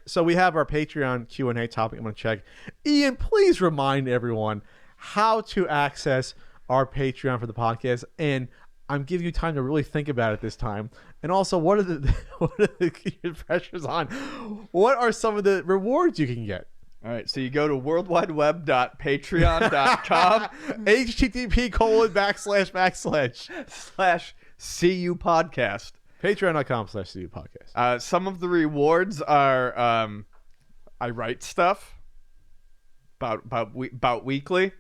So we have our Patreon Q&A topic. I'm going to check. Ian, please remind everyone how to access our Patreon for the podcast. And I'm giving you time to really think about it this time. And also, what are the pressures on? What are some of the rewards you can get? All right, so you go to worldwideweb.patreon.com http:// /CU podcast. Patreon.com/CU podcast. Some of the rewards are I write stuff about weekly.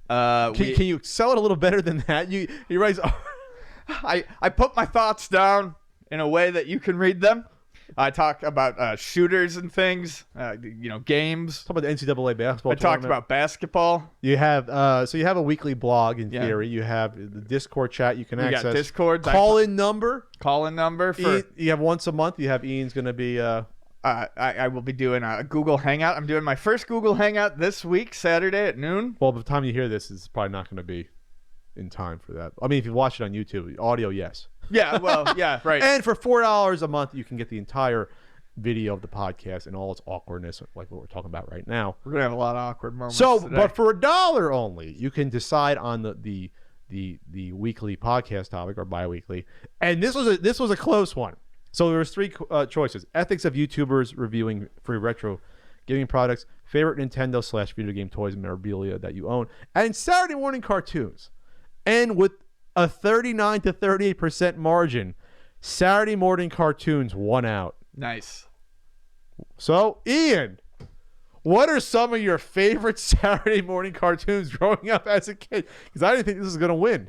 Can you sell it a little better than that? He writes. I put my thoughts down in a way that you can read them. I talk about shooters and things, games. Talk about the NCAA basketball. I talked about basketball. You have you have a weekly blog in theory. You have the Discord chat you can access. Got Discord. Call-in number. For you have once a month. You have Ian's going to be. I will be doing a Google Hangout. I'm doing my first Google Hangout this week, Saturday at noon. Well, by the time you hear this, it's probably not going to be in time for that. I mean, if you watch it on YouTube, audio, yes. Yeah, well, yeah, right. And for $4 a month, you can get the entire video of the podcast and all its awkwardness, like what we're talking about right now. We're gonna have a lot of awkward moments. Today. But for $1 only, you can decide on the weekly podcast topic or bi-weekly. And this was a close one. So there was three choices: ethics of YouTubers reviewing free retro gaming products, favorite Nintendo/video game toys and memorabilia that you own, and Saturday morning cartoons. And with a 39 to 38% margin, Saturday morning cartoons won out. Nice. So, Ian, what are some of your favorite Saturday morning cartoons growing up as a kid? Because I didn't think this was going to win.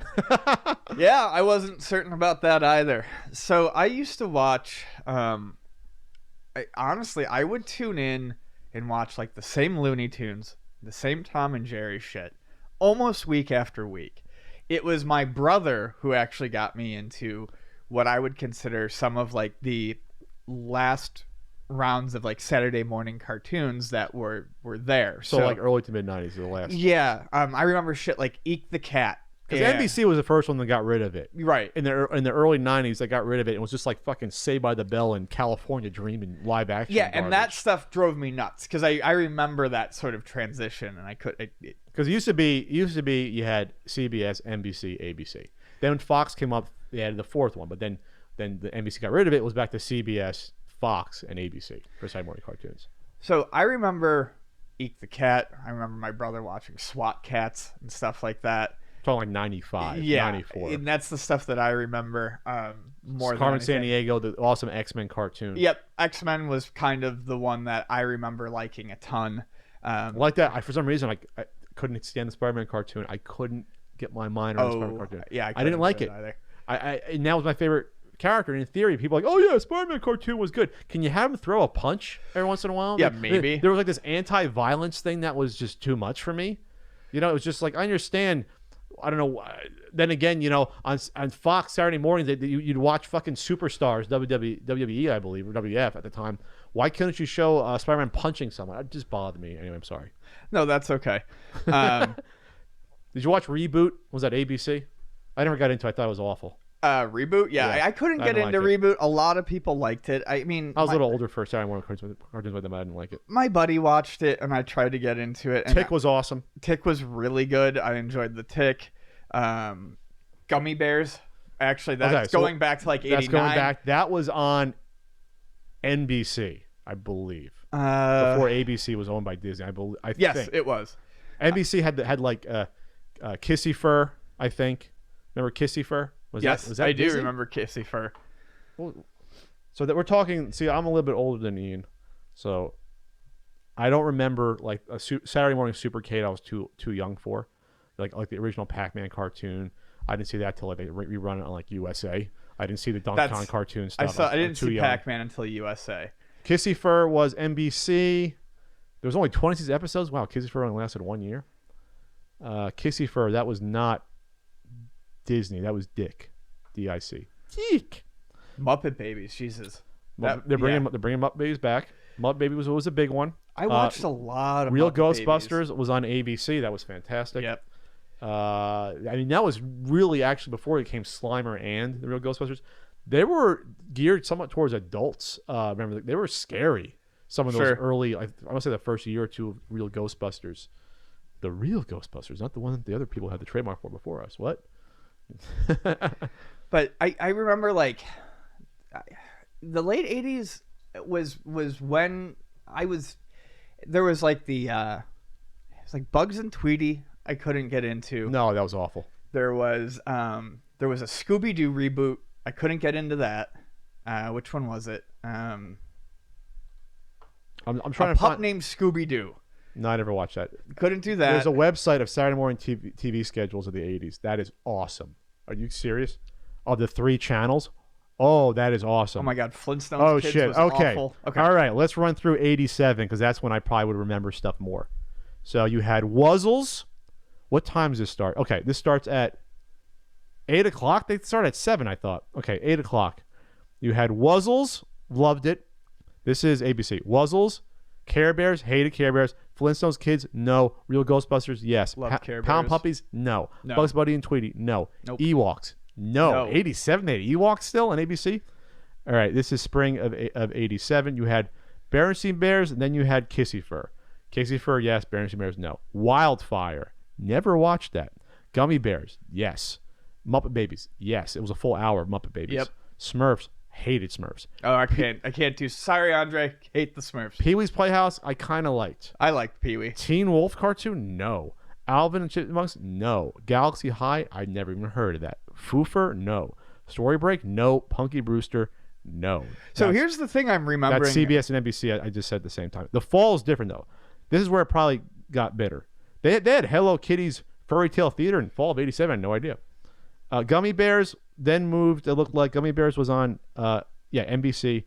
Yeah, I wasn't certain about that either. So I used to watch, honestly, I would tune in and watch like the same Looney Tunes, the same Tom and Jerry shit, almost week after week. It was my brother who actually got me into what I would consider some of like the last rounds of like Saturday morning cartoons that were there. So like early to mid 90s, the last. Yeah, I remember shit like Eek the Cat. Because NBC was the first one that got rid of it. Right. In the early 90s, they got rid of it. It was just like fucking Saved by the Bell and California Dreaming live action. Yeah, garbage. and that stuff drove me nuts because I remember that sort of transition, and I could. Because it used to be you had CBS, NBC, ABC. Then when Fox came up, they added the fourth one. But then the NBC got rid of it. It was back to CBS, Fox, and ABC for Saturday morning cartoons. So I remember Eek the Cat. I remember my brother watching SWAT Cats and stuff like that. Talking like 95, yeah, 94. And that's the stuff that I remember more than Carmen anything. Sandiego, the awesome X-Men cartoon. Yep, X-Men was kind of the one that I remember liking a ton. Like that, for some reason, I couldn't stand the Spider-Man cartoon. I couldn't get my mind around the Spider-Man cartoon. Yeah, I didn't like it. Either. And that was my favorite character. And in theory, people are like, oh yeah, Spider-Man cartoon was good. Can you have him throw a punch every once in a while? Yeah, like, maybe. There was like this anti-violence thing that was just too much for me. You know, it was just like, I understand. I don't know. Then again, you know, on Fox Saturday mornings, you'd watch fucking Superstars, WWE, I believe, or WF at the time. Why couldn't you show Spider-Man punching someone? It just bothered me. Anyway, I'm sorry. No, that's okay. Did you watch Reboot? Was that ABC? I never got into it. I thought it was awful. Reboot? Yeah. I couldn't get into Reboot. A lot of people liked it. I mean, I was a little older for Saturday morning cartoons with them. I didn't like it. My buddy watched it, and I tried to get into it. And Tick was awesome. Tick was really good. I enjoyed the Tick. Gummy Bears. Actually, that's going back to like 89. That's going back. That was on NBC, I believe. Before ABC was owned by Disney, I believe. Yes, it was. NBC had like Kissy Fur, I think. Remember Kissy Fur? Was that I Disney? do remember Kissy Fur. Well, so that we're talking. See, I'm a little bit older than Ian, so I don't remember like a Saturday morning Super Kate. I was too young for, like the original Pac-Man cartoon. I didn't see that till like they rerun it on like USA. I didn't see the Donkey Kong cartoon stuff. I didn't see Pac-Man until USA. Kissy Fur was NBC. There was only 26 episodes. Wow, Kissy Fur only lasted 1 year. Kissy Fur, that was not Disney. That was Dick. D-I-C. Dick. Muppet Babies, Jesus. They're bringing Muppet Babies back. Muppet Baby was a big one. I watched a lot of Real Muppet Ghostbusters Babies. was on ABC. That was fantastic. Yep. I mean, that was really actually before it became Slimer and the Real Ghostbusters. They were geared somewhat towards adults. Remember, they were scary. some of those Sure. early, I want to say the first year or two of real Ghostbusters. The real Ghostbusters, not the one that the other people had the trademark for before us. What? But I remember like the late 80s was when there was like it's like Bugs and Tweety I couldn't get into. No, that was awful. There was a Scooby-Doo reboot. I couldn't get into that. Which one was it? I'm A trying to pup find. named Scooby-Doo. No, I never watched that. Couldn't do that. There's a website of Saturday morning TV schedules of the 80s. That is awesome. Are you serious? Oh, the 3 channels? Oh, that is awesome. Oh my God, Flintstones Oh, Kids shit. was Okay. awful. Okay. All right. Let's run through 87 because that's when I probably would remember stuff more. So you had Wuzzles. What time does this start? Okay. This starts at 8 o'clock. They start at 7, I thought. Okay. 8 o'clock. You had Wuzzles. Loved it. This is ABC. Wuzzles. Care Bears. Hated Care Bears. Flintstones Kids. No. Real Ghostbusters. Yes. Loved Care Pound Bears. Puppies. No. No. Bugs Bunny and Tweety. No. Nope. Ewoks. No. No. 87. They had Ewoks still on ABC. All right, this is spring of 87. You had Berenstain Bears, and then you had Kissy Fur. Kissy Fur, yes. Berenstain Bears, no. Wildfire, never watched that. Gummy Bears, yes. Muppet Babies, yes. It was a full hour of Muppet Babies. Yep. Smurfs, hated Smurfs. Oh, I can't do. Sorry, Andre. Hate the Smurfs. Pee-wee's Playhouse, I kind of liked. I liked Pee-wee. Teen Wolf cartoon, no. Alvin and Chipmunks, no. Galaxy High, I never even heard of that. Foofer, no. Story Break, no. Punky Brewster, no. So That's- here's the thing I'm remembering. That's CBS and NBC. I just said at the same time. The fall is different though. This is where it probably got bitter. They had Hello Kitty's Furry Tale Theater in fall of '87. I had no idea. Gummy Bears then moved. It looked like Gummy Bears was on NBC.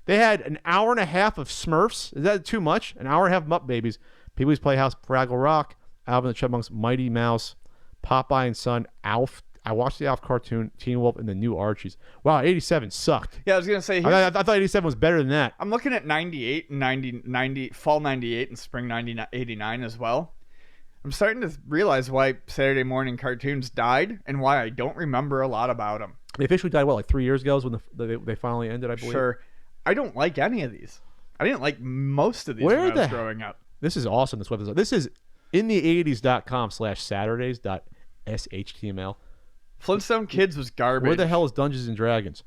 They had an hour and a half of Smurfs. Is that too much? An hour and a half of Muppet Babies. Pee-wee's Playhouse, Fraggle Rock, Alvin and the Chipmunks, Mighty Mouse, Popeye and Son, Alf. I watched the Alf cartoon, Teen Wolf, and the new Archies. Wow, 87 sucked. Yeah, I was gonna say. I thought 87 was better than that. I'm looking at 98 and 90, fall 98 and spring 89 as well. I'm starting to realize why Saturday morning cartoons died and why I don't remember a lot about them. They officially died, what, like 3 years ago is when they finally ended, I believe? Sure. I don't like any of these. I didn't like most of these Where when I was the- growing up. This is awesome, this website. This is inthe80s.com/saturdays.shtml. Flintstone Kids was garbage. Where the hell is Dungeons and Dragons?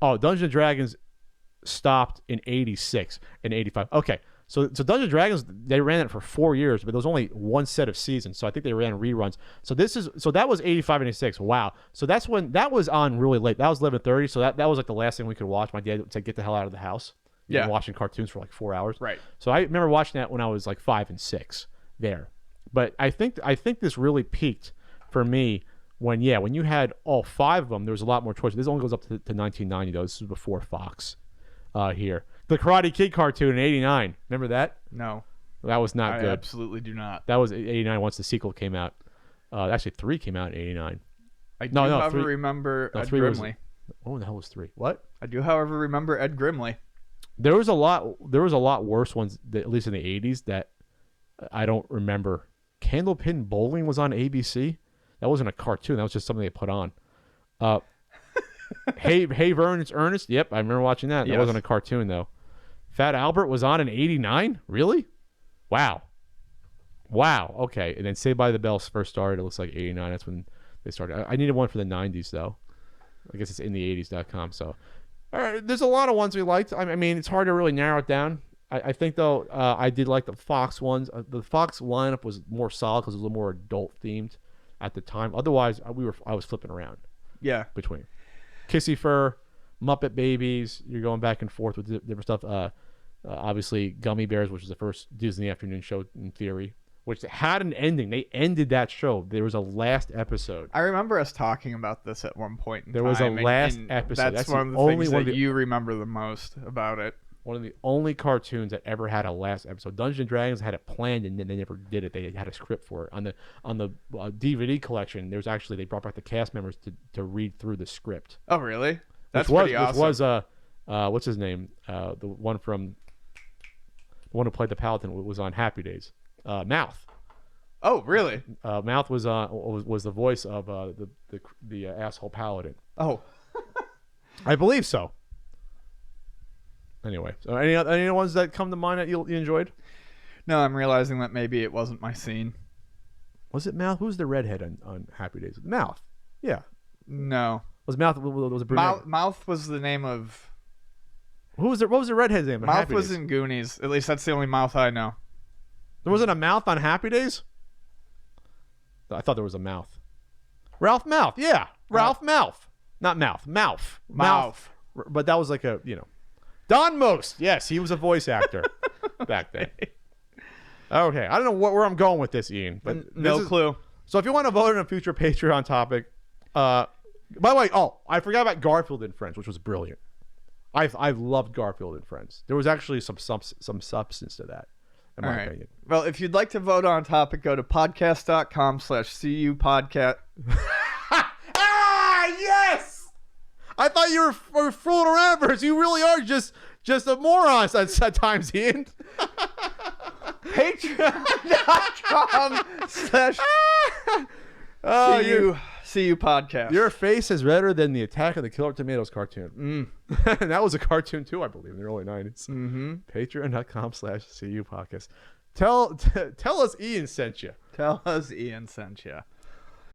Oh, Dungeons and Dragons stopped in 86 and 85. Okay, so Dungeons and Dragons, they ran it for 4 years, but there was only one set of seasons, so I think they ran reruns. So that was 85 and 86. Wow. So that's when that was on really late. That was 11:30. So that was like the last thing we could watch. My dad said, "Get the hell out of the house." You've been Yeah. watching cartoons for like 4 hours. Right. So I remember watching that when I was like 5 and 6 there. But I think this really peaked for me when you had all 5 of them. There was a lot more choice. This only goes up to 1990 though. This is before Fox here. The Karate Kid cartoon in 89. Remember that? No, That was not I good. absolutely do not. That was 89 once the sequel came out. Actually 3 came out in 89. I do, No, however, 3 remember no, Ed 3 was- Grimley. Oh, the hell was 3? What? I do, however, remember Ed Grimley. There was a lot worse ones that, at least in the 80s, that I don't remember. Candlepin Bowling was on ABC. That wasn't a cartoon. That was just something they put on. Hey Vern's Ernest. Yep, I remember watching that. That Yes. wasn't a cartoon though. Fat Albert was on in 89? Really? Wow. Okay. And then Saved by the Bell first started. It looks like 89. That's when they started. I needed one for the 90s though. I guess it's inthe80s.com. So all right, there's a lot of ones we liked. I mean, it's hard to really narrow it down. I think though, I did like the Fox ones. The Fox lineup was more solid because it was a little more adult themed at the time. Otherwise, I was flipping around Yeah. between Kissy Fur, Muppet Babies. You're going back and forth with different stuff. Obviously, Gummy Bears, which was the first Disney afternoon show in theory, which had an ending. They ended that show. There was a last episode. I remember us talking about this at one point in There was a time, last and episode. That's That's one of the the only things one that that- you remember the most about it. One of the only cartoons that ever had a last episode. Dungeons and Dragons had it planned and then they never did it. They had a script for it. On the DVD collection, there's actually they brought back the cast members to read through the script. Oh, really? That's which was, pretty awesome. Which was what's his name? The one who played the Paladin was on Happy Days. Mouth. Oh, really? Mouth was the voice of the asshole Paladin. Oh, I believe so. Anyway, so any other ones that come to mind that you enjoyed? No, I'm realizing that maybe it wasn't my scene. Was it Mouth? Who's the redhead on Happy Days? Mouth. Yeah. No. Was Mouth was a brunette? Mouth was the name of. Who was it? What was the redhead's name? on Mouth Happy was Days? in Goonies. At least that's the only Mouth I know. There wasn't a Mouth on Happy Days. I thought there was a Mouth. Ralph Mouth. Yeah, Ralph Mouth. Not Mouth. Mouth. Mouth. But that was like a Don Most. Yes, he was a voice actor back then. Okay, I don't know where I'm going with this, Ian, but No clue. So if you want to vote on a future Patreon topic, by the way, I forgot about Garfield and Friends, which was brilliant. I've loved Garfield and Friends. There was actually some substance to that, in my opinion. Well, if you'd like to vote on a topic, go to podcast.com/cupodcast. Yes! I thought you were fooling around because you really are just a moron at times, Ian. Patreon.com/CU podcast. Your face is redder than the Attack of the Killer Tomatoes cartoon. And that was a cartoon too, I believe, in the early 90s. Mm-hmm. Patreon.com/CU podcast. Tell us Ian sent you. Tell us Ian sent you.